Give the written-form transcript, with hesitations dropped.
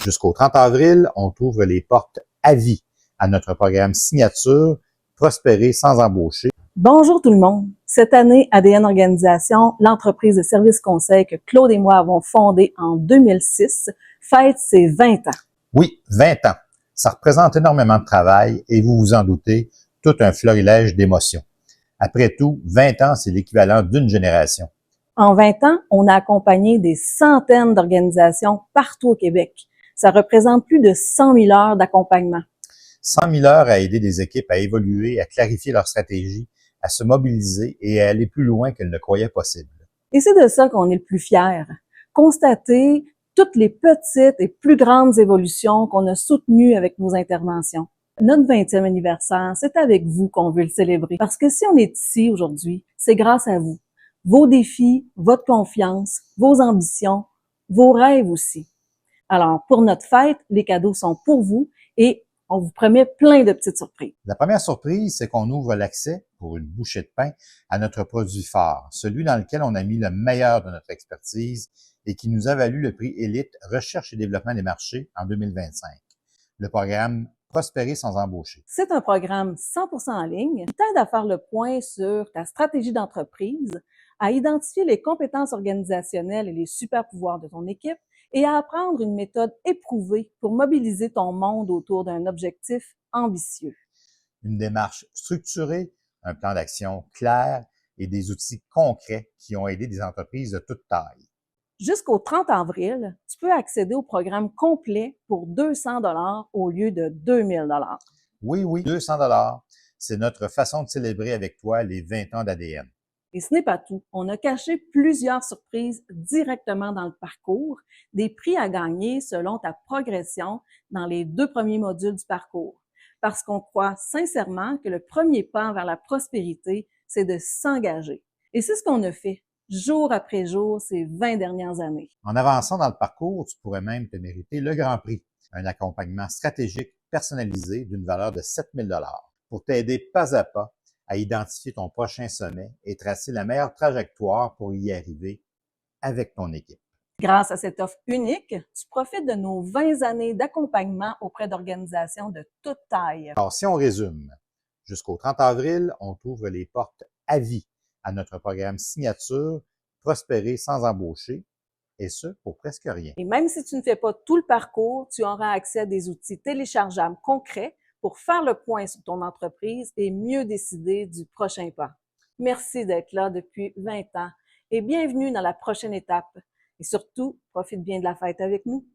Jusqu'au 30 avril, on ouvre les portes à vie à notre programme signature Prospérer sans embaucher. Bonjour tout le monde. Cette année, ADN Organisation, l'entreprise de services conseil que Claude et moi avons fondée en 2006, fête ses 20 ans. Oui, 20 ans. Ça représente énormément de travail et vous vous en doutez, tout un florilège d'émotions. Après tout, 20 ans, c'est l'équivalent d'une génération. En 20 ans, on a accompagné des centaines d'organisations partout au Québec. Ça représente plus de 100 000 heures d'accompagnement. 100 000 heures à aider des équipes à évoluer, à clarifier leur stratégie, à se mobiliser et à aller plus loin qu'elles ne croyaient possible. Et c'est de ça qu'on est le plus fiers. Constater toutes les petites et plus grandes évolutions qu'on a soutenues avec nos interventions. Notre 20e anniversaire, c'est avec vous qu'on veut le célébrer. Parce que si on est ici aujourd'hui, c'est grâce à vous. Vos défis, votre confiance, vos ambitions, vos rêves aussi. Alors, pour notre fête, les cadeaux sont pour vous et on vous promet plein de petites surprises. La première surprise, c'est qu'on ouvre l'accès, pour une bouchée de pain, à notre produit phare, celui dans lequel on a mis le meilleur de notre expertise et qui nous a valu le prix Élite Recherche et développement des marchés en 2025. Le programme Prospérer sans embaucher. C'est un programme 100% en ligne qui t'aide à faire le point sur ta stratégie d'entreprise, à identifier les compétences organisationnelles et les super pouvoirs de ton équipe et à apprendre une méthode éprouvée pour mobiliser ton monde autour d'un objectif ambitieux. Une démarche structurée, un plan d'action clair et des outils concrets qui ont aidé des entreprises de toute taille. Jusqu'au 30 avril, tu peux accéder au programme complet pour 200 $ au lieu de 2000 $. Oui, 200 $. C'est notre façon de célébrer avec toi les 20 ans d'ADN. Et ce n'est pas tout. On a caché plusieurs surprises directement dans le parcours, des prix à gagner selon ta progression dans les 2 premiers modules du parcours. Parce qu'on croit sincèrement que le premier pas vers la prospérité, c'est de s'engager. Et c'est ce qu'on a fait, jour après jour, ces 20 dernières années. En avançant dans le parcours, tu pourrais même te mériter le Grand Prix, un accompagnement stratégique personnalisé d'une valeur de 7 000 $ pour t'aider pas à pas à identifier ton prochain sommet et tracer la meilleure trajectoire pour y arriver avec ton équipe. Grâce à cette offre unique, tu profites de nos 20 années d'accompagnement auprès d'organisations de toute taille. Alors, si on résume, jusqu'au 30 avril, on t'ouvre les portes à vie à notre programme signature Prospérer sans embaucher, et ce, pour presque rien. Et même si tu ne fais pas tout le parcours, tu auras accès à des outils téléchargeables concrets pour faire le point sur ton entreprise et mieux décider du prochain pas. Merci d'être là depuis 20 ans et bienvenue dans la prochaine étape. Et surtout, profite bien de la fête avec nous.